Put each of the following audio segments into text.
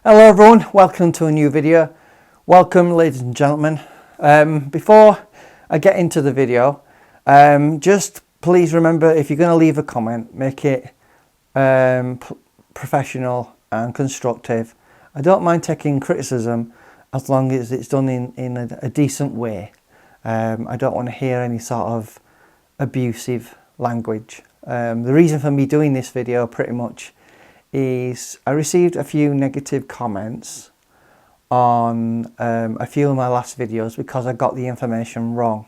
Hello everyone, welcome to a new video. Welcome ladies and gentlemen. Before I get into the video, just please remember, if you're going to leave a comment, make it professional and constructive. I don't mind taking criticism as long as it's done in a decent way. I don't want to hear any sort of abusive language. The reason for me doing this video pretty much is I received a few negative comments on a few of my last videos because I got the information wrong.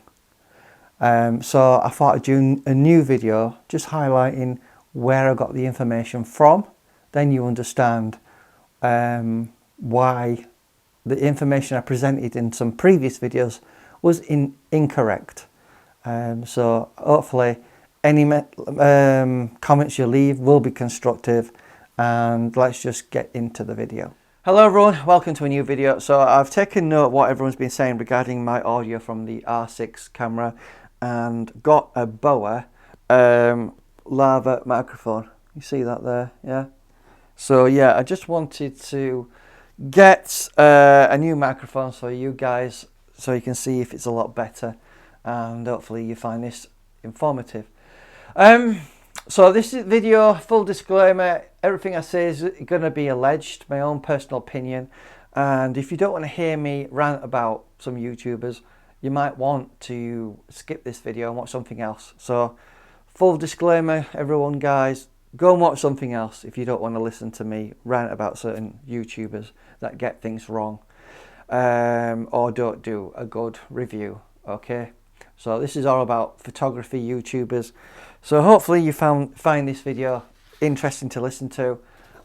So I thought I'd do a new video just highlighting where I got the information from. Then you understand why the information I presented in some previous videos was incorrect. So hopefully any comments you leave will be constructive, and let's just get into the video. Hello everyone, welcome to a new video. So I've taken note of what everyone's been saying regarding my audio from the R6 camera and got a Boa lava microphone. You see that there? Yeah. So yeah, I just wanted to get a new microphone so you guys, so you can see if it's a lot better, and hopefully you find this informative. So this is video, full disclaimer, everything I say is going to be alleged, my own personal opinion, and if you don't want to hear me rant about some YouTubers, you might want to skip this video and watch something else. So full disclaimer everyone, guys, go and watch something else if you don't want to listen to me rant about certain YouTubers that get things wrong or don't do a good review. Okay, so this is all about photography YouTubers. So hopefully you find this video interesting to listen to.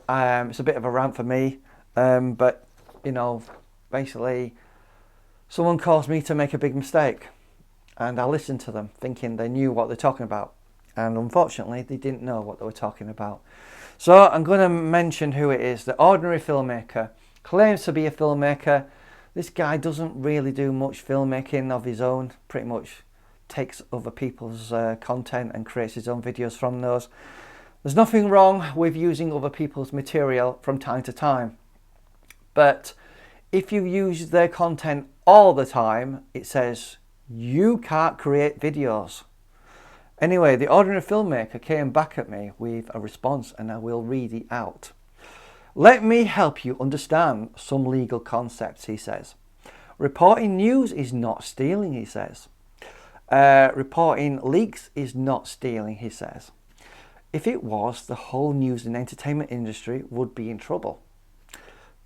It's a bit of a rant for me, but you know, basically someone caused me to make a big mistake and I listened to them thinking they knew what they're talking about, and unfortunately they didn't know what they were talking about. So I'm going to mention who it is. The Ordinary Filmmaker claims to be a filmmaker. This guy doesn't really do much filmmaking of his own, pretty much takes other people's content and creates his own videos from those. There's nothing wrong with using other people's material from time to time, but if you use their content all the time, it says you can't create videos. Anyway, the Ordinary Filmmaker came back at me with a response, and I will read it out. Let me help you understand some legal concepts, he says. Reporting news is not stealing, he says. Reporting leaks is not stealing, he says. If it was, the whole news and entertainment industry would be in trouble.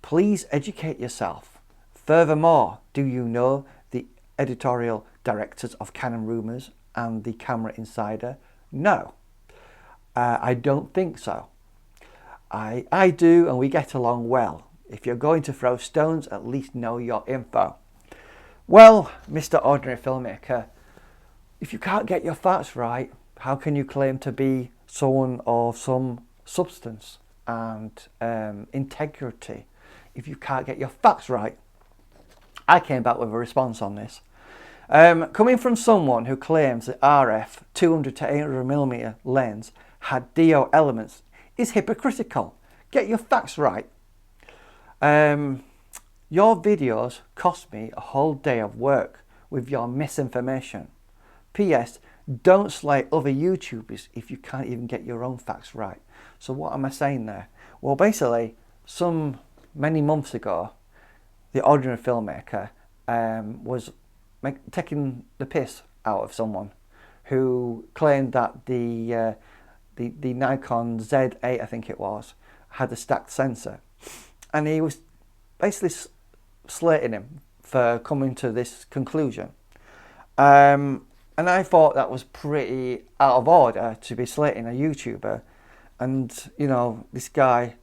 Please educate yourself. Furthermore, do you know the editorial directors of Canon Rumors and the Camera Insider? No, I don't think so. I do, and we get along well. If you're going to throw stones, at least know your info. Well, Mr. Ordinary Filmmaker, if you can't get your facts right, how can you claim to be someone of some substance and integrity if you can't get your facts right? I came back with a response on this. Coming from someone who claims the RF 200 to 800mm lens had DO elements is hypocritical. Get your facts right. Your videos cost me a whole day of work with your misinformation. P.S. Don't slay other YouTubers if you can't even get your own facts right. So what am I saying there? Well, basically, many months ago, the Ordinary Filmmaker was taking the piss out of someone who claimed that the Nikon Z8, I think it was, had a stacked sensor, and he was basically slating him for coming to this conclusion. And I thought that was pretty out of order to be slating a YouTuber, and you know, this guy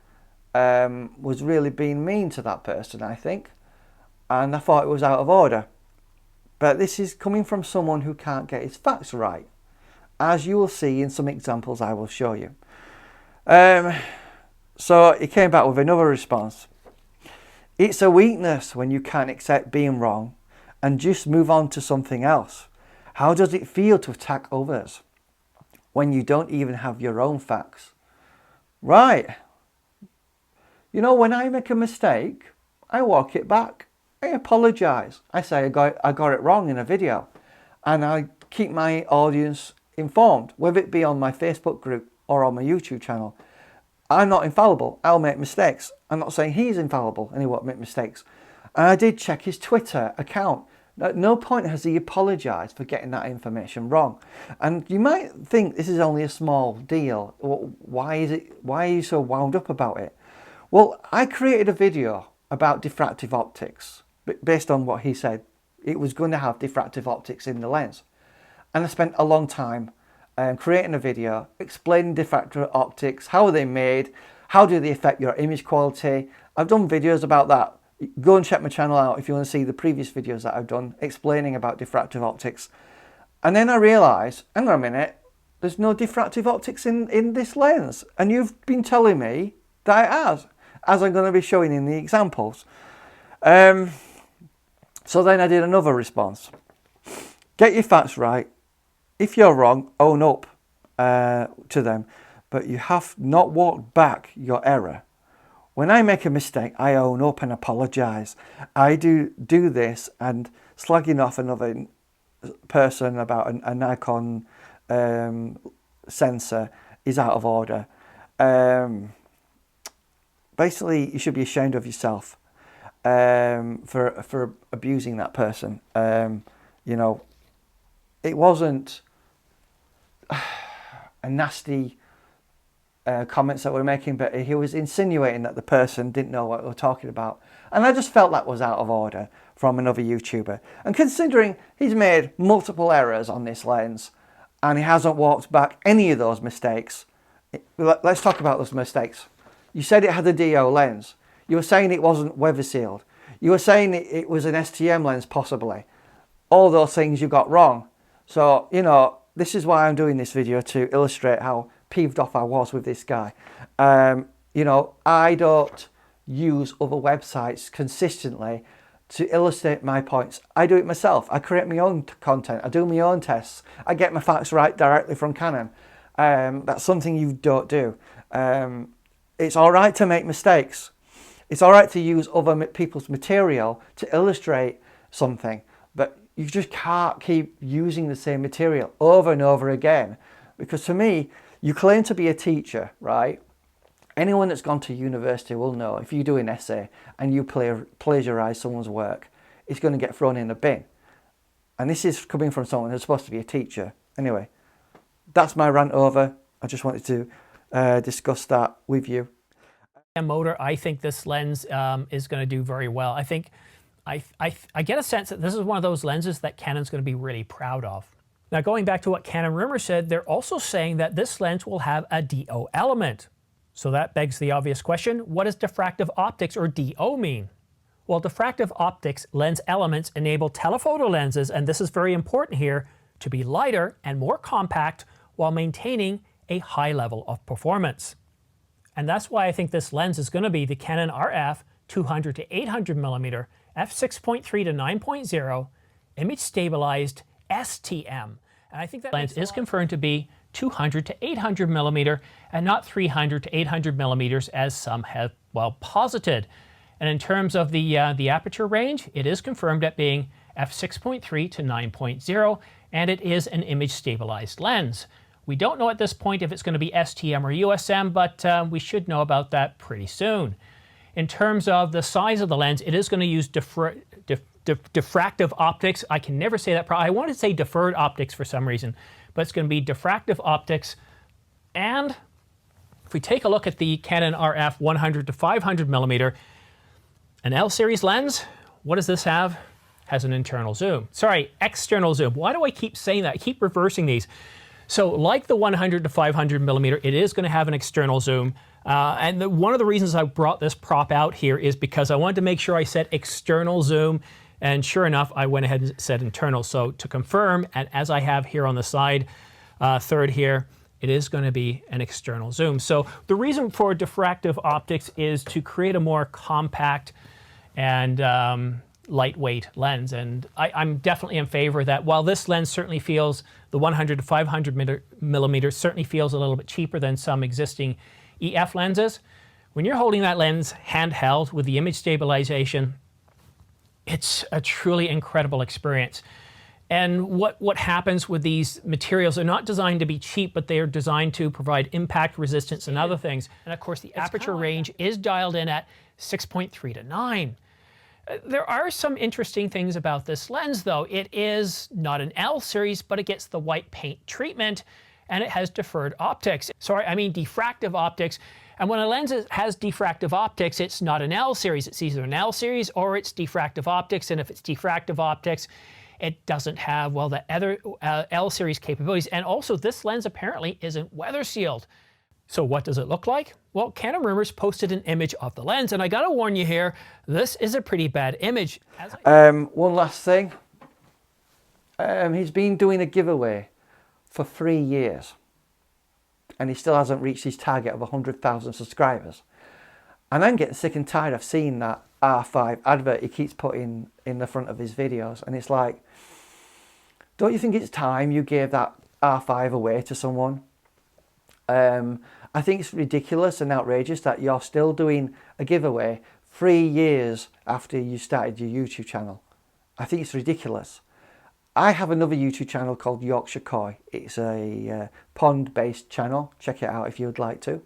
was really being mean to that person, I think, and I thought it was out of order. But this is coming from someone who can't get his facts right, as you will see in some examples I will show you. So he came back with another response. It's a weakness when you can't accept being wrong and just move on to something else. How does it feel to attack others when you don't even have your own facts? Right. You know, when I make a mistake, I walk it back. I apologise. I say I got it wrong in a video, and I keep my audience informed, whether it be on my Facebook group or on my YouTube channel. I'm not infallible. I'll make mistakes. I'm not saying he's infallible and he won't make mistakes. And I did check his Twitter account. At no point has he apologised for getting that information wrong. And you might think this is only a small deal. Why are you so wound up about it? Well, I created a video about diffractive optics based on what he said. It was going to have diffractive optics in the lens. And I spent a long time creating a video explaining diffractive optics, how are they made, how do they affect your image quality. I've done videos about that. Go and check my channel out if you want to see the previous videos that I've done explaining about diffractive optics. And then I realised, hang on a minute, there's no diffractive optics in this lens. And you've been telling me that it has, as I'm going to be showing in the examples. So then I did another response. Get your facts right. If you're wrong, own up to them. But you have not walked back your error. When I make a mistake, I own up and apologise. I do this, and slagging off another person about a Nikon sensor is out of order. Basically, you should be ashamed of yourself for abusing that person. You know, it wasn't a nasty comments that we're making, but he was insinuating that the person didn't know what we were talking about, and I just felt that was out of order from another YouTuber. And considering he's made multiple errors on this lens and he hasn't walked back any of those mistakes, let's talk about those mistakes. You said it had a DO lens. You were saying it wasn't weather sealed. You were saying it was an STM lens, possibly. All those things you got wrong. So, you know, this is why I'm doing this video, to illustrate how peeved off I was with this guy. You know, I don't use other websites consistently to illustrate my points. I do it myself. I create my own content. I do my own tests. I get my facts right directly from Canon. That's something you don't do. It's all right to make mistakes. It's all right to use other people's material to illustrate something, but you just can't keep using the same material over and over again. Because to me, you claim to be a teacher, right? Anyone that's gone to university will know if you do an essay and you plagiarize someone's work, it's going to get thrown in a bin. And this is coming from someone who's supposed to be a teacher. Anyway, that's my rant over. I just wanted to discuss that with you. Motor, I think this lens is going to do very well. I think I get a sense that this is one of those lenses that Canon's going to be really proud of. Now, going back to what Canon Rumor said, they're also saying that this lens will have a DO element. So that begs the obvious question, what does diffractive optics, or DO, mean? Well, diffractive optics lens elements enable telephoto lenses, and this is very important here, to be lighter and more compact while maintaining a high level of performance. And that's why I think this lens is going to be the Canon RF 200 to 800 millimeter f6.3 to 9.0 image stabilized STM. And I think that lens is confirmed to be 200 to 800 millimeter and not 300 to 800 millimeters as some have, well, posited. And in terms of the aperture range, it is confirmed at being f6.3 to 9.0, and it is an image stabilized lens. We don't know at this point if it's going to be STM or USM, but we should know about that pretty soon. In terms of the size of the lens, it is going to use diffractive optics. I can never say that. I want to say deferred optics for some reason, but it's going to be diffractive optics. And if we take a look at the Canon RF 100 to 500 millimeter, an L series lens, what does this have? Has an internal zoom. Sorry, external zoom. Why do I keep saying that? I keep reversing these. So like the 100 to 500 millimeter, it is going to have an external zoom. And one of the reasons I brought this prop out here is because I wanted to make sure I said external zoom. And sure enough, I went ahead and said internal. So to confirm, and as I have here on the side third here, it is going to be an external zoom. So the reason for diffractive optics is to create a more compact and lightweight lens. And I'm definitely in favor of that. While this lens certainly feels, the 100 to 500 millimeters certainly feels a little bit cheaper than some existing EF lenses, When you're holding that lens handheld with the image stabilization, it's a truly incredible experience. And what happens with these materials, they're not designed to be cheap, but they are designed to provide impact resistance and other things. And of course, the aperture range is dialed in at 6.3 to 9. There are some interesting things about this lens, though. It is not an L series, but it gets the white paint treatment, and it has deferred optics. Sorry, I mean diffractive optics. And when a lens has diffractive optics, it's not an L series. It's either an L series or it's diffractive optics. And if it's diffractive optics, it doesn't have, well, the other L series capabilities. And also, this lens apparently isn't weather sealed. So what does it look like? Well, Canon Rumors posted an image of the lens, and I gotta warn you here, this is a pretty bad image. One last thing. He's been doing a giveaway for 3 years, and he still hasn't reached his target of 100,000 subscribers. And I'm getting sick and tired of seeing that R5 advert he keeps putting in the front of his videos, and it's like, don't you think it's time you gave that R5 away to someone? I think it's ridiculous and outrageous that you're still doing a giveaway 3 years after you started your YouTube channel. I think it's ridiculous. I have another YouTube channel called Yorkshire Koi. It's a pond-based channel. Check it out if you would like to.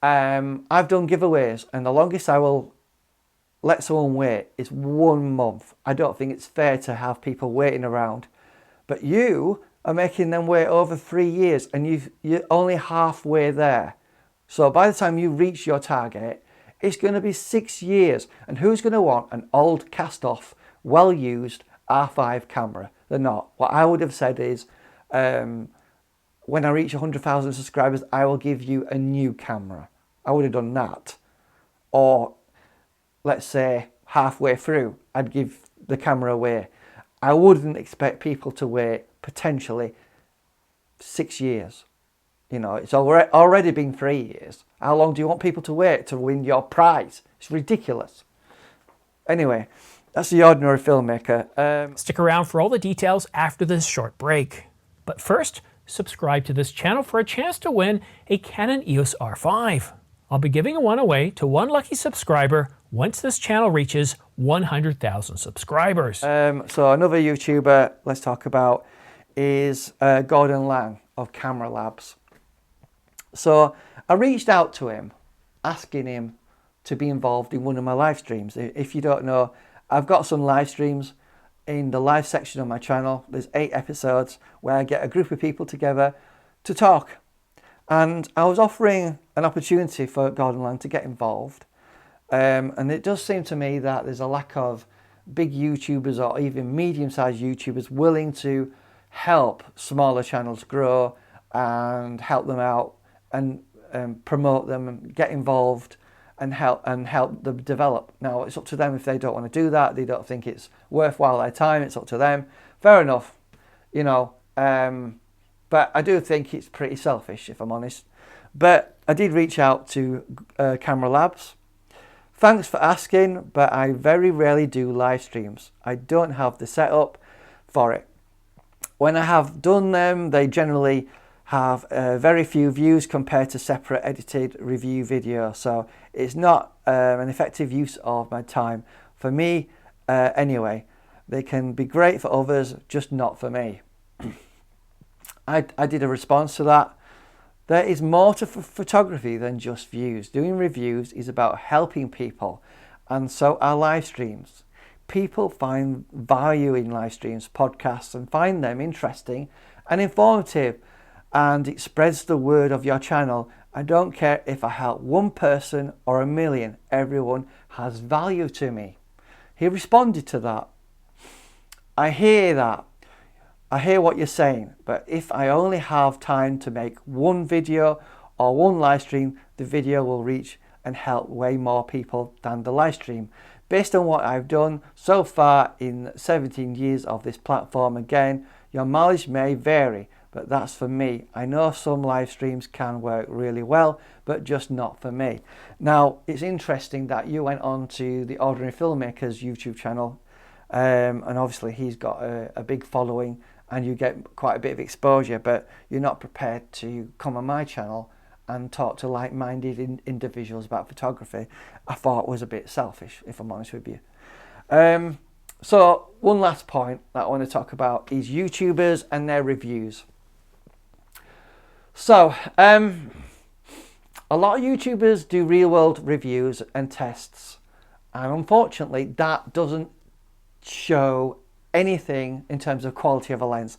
I've done giveaways, and the longest I will let someone wait is 1 month. I don't think it's fair to have people waiting around. But you are making them wait over 3 years, and you're only halfway there. So by the time you reach your target, it's going to be 6 years. And who's going to want an old cast-off, well-used R5 camera? They're not. What I would have said is, when I reach 100,000 subscribers, I will give you a new camera. I would have done that. Or let's say halfway through, I'd give the camera away. I wouldn't expect people to wait potentially 6 years. You know, it's already been 3 years. How long do you want people to wait to win your prize? It's ridiculous. Anyway, that's The Ordinary Filmmaker. Stick around for all the details after this short break. But first, subscribe to this channel for a chance to win a Canon EOS R5. I'll be giving one away to one lucky subscriber once this channel reaches 100,000 subscribers. So another YouTuber let's talk about is Gordon Lang of Camera Labs. So I reached out to him asking him to be involved in one of my live streams. If you don't know, I've got some live streams in the live section of my channel. There's 8 episodes where I get a group of people together to talk. And I was offering an opportunity for Gordon Lang to get involved. And it does seem to me that there's a lack of big YouTubers or even medium-sized YouTubers willing to help smaller channels grow and help them out and promote them and get involved and help them develop. Now, it's up to them if they don't want to do that. They don't think it's worthwhile their time. It's up to them. Fair enough, you know. But I do think it's pretty selfish, if I'm honest. But I did reach out to Camera Labs. Thanks for asking, but I very rarely do live streams. I don't have the setup for it. When I have done them, they generally have very few views compared to separate edited review video. So it's not an effective use of my time. For me, anyway, they can be great for others, just not for me. I did a response to that. There is more to photography than just views. Doing reviews is about helping people, and so are live streams. People find value in live streams, podcasts, and find them interesting and informative, and it spreads the word of your channel. I don't care if I help one person or a million, everyone has value to me. He responded to that. I hear that. I hear what you're saying, but if I only have time to make one video or one live stream, the video will reach and help way more people than the live stream. Based on what I've done so far in 17 years of this platform, again, your mileage may vary, but that's for me. I know some live streams can work really well, but just not for me. Now, it's interesting that you went on to the Ordinary Filmmaker's YouTube channel, and obviously he's got a big following and you get quite a bit of exposure, but you're not prepared to come on my channel and talk to like-minded individuals about photography, I thought was a bit selfish, if I'm honest with you. So one last point that I want to talk about is YouTubers and their reviews. So a lot of YouTubers do real-world reviews and tests, and unfortunately that doesn't show anything in terms of quality of a lens.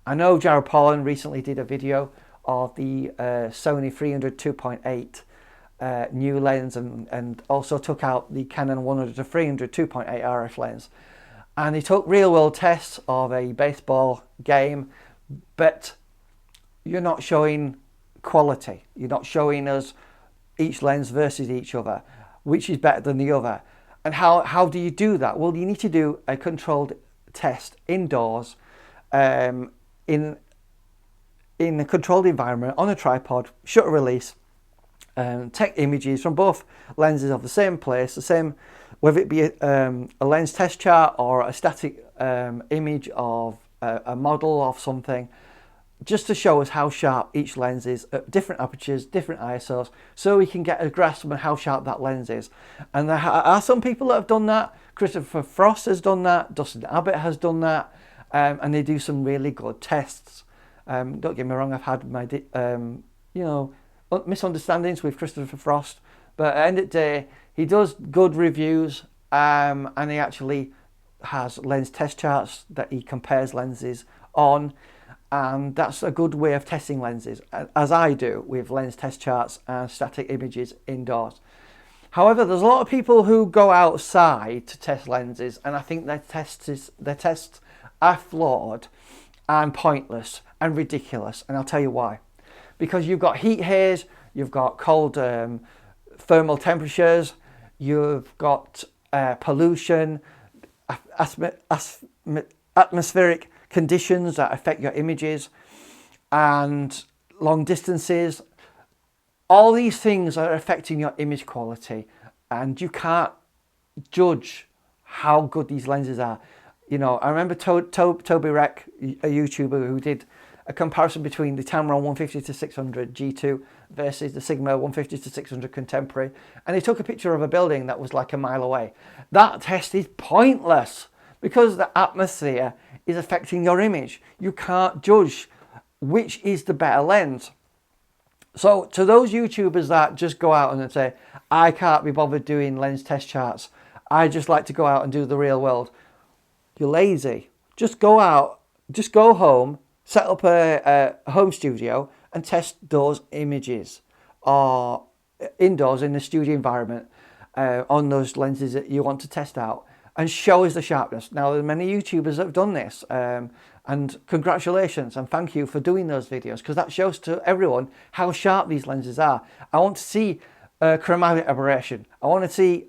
I know Jared Pollan recently did a video of the Sony 300 2.8 new lens, and also took out the Canon 100 to 300 2.8 RF lens, and he took real world tests of a baseball game, but you're not showing quality. You're not showing us each lens versus each other, which is better than the other. And how do you do that? Well, you need to do a controlled test indoors, in a controlled environment on a tripod, shutter release, take images from both lenses of the same place, the same, whether it be a lens test chart or a static image of a model of something, just to show us how sharp each lens is at different apertures, different ISOs, so we can get a grasp on how sharp that lens is. And there are some people that have done that. Christopher Frost has done that, Dustin Abbott has done that, and they do some really good tests. Don't get me wrong, I've had my misunderstandings with Christopher Frost, but at the end of the day, he does good reviews, and he actually has lens test charts that he compares lenses on, and that's a good way of testing lenses, as I do with lens test charts and static images indoors. However, there's a lot of people who go outside to test lenses, and I think their tests are flawed and pointless and ridiculous, and I'll tell you why. Because you've got heat haze, you've got cold thermal temperatures, you've got pollution, atmospheric conditions that affect your images, and long distances. All these things are affecting your image quality, and you can't judge how good these lenses are. You know, I remember Toby Rec, a YouTuber, who did a comparison between the Tamron 150-600 G2 versus the Sigma 150-600 Contemporary, and he took a picture of a building that was like a mile away. That test is pointless because the atmosphere is affecting your image. You can't judge which is the better lens. So to those YouTubers that just go out and say, I can't be bothered doing lens test charts, I just like to go out and do the real world, you're lazy. Just go out, just go home, set up a home studio and test those images, or indoors in the studio environment on those lenses that you want to test out, and show us the sharpness. Now, there are many YouTubers that have done this, and congratulations and thank you for doing those videos, because that shows to everyone how sharp these lenses are. I want to see chromatic aberration. I want to see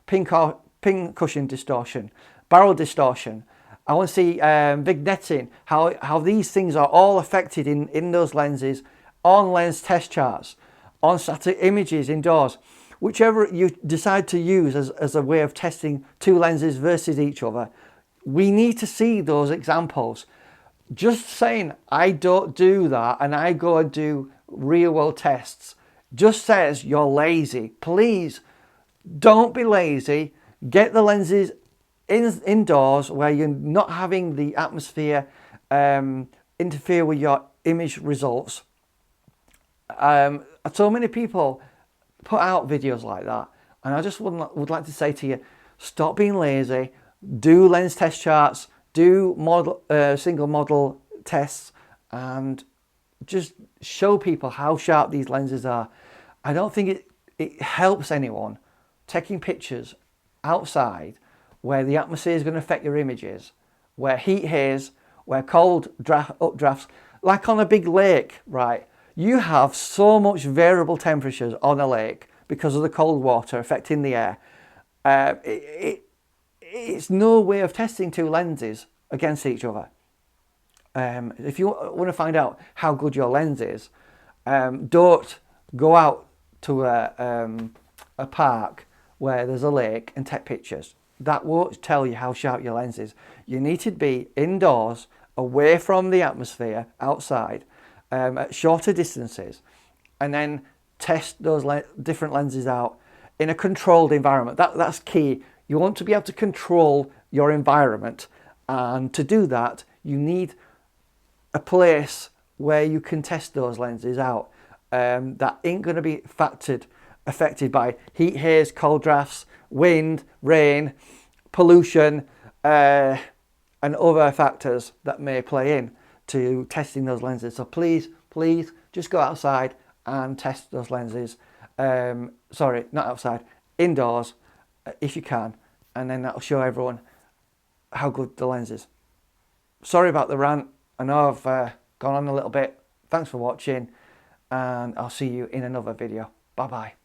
pin cushion distortion, barrel distortion. I want to see vignetting, how these things are all affected in those lenses, on lens test charts, on static images indoors. Whichever you decide to use as a way of testing two lenses versus each other, we need to see those examples. Just saying I don't do that and I go and do real world tests just says you're lazy. Please don't be lazy. Get the lenses indoors where you're not having the atmosphere interfere with your image results. So many people put out videos like that, and I just would like to say to you, stop being lazy. Do lens test charts, do single model tests, and just show people how sharp these lenses are. I don't think it helps anyone taking pictures outside where the atmosphere is going to affect your images, where heat haze, where cold updrafts, like on a big lake, right? You have so much variable temperatures on a lake because of the cold water affecting the air. It's no way of testing two lenses against each other. If you want to find out how good your lens is, don't go out to a park where there's a lake and take pictures. That won't tell you how sharp your lens is. You need to be indoors, away from the atmosphere, outside, at shorter distances, and then test those different lenses out in a controlled environment. That's key. You want to be able to control your environment, and to do that you need a place where you can test those lenses out that ain't going to be affected by heat, haze, cold drafts, wind, rain, pollution, and other factors that may play in to testing those lenses. So please just go outside and test those lenses. Sorry, not outside, indoors if you can, and then that'll show everyone how good the lens is. Sorry about the rant. I know I've gone on a little bit. Thanks for watching, and I'll see you in another video. Bye bye.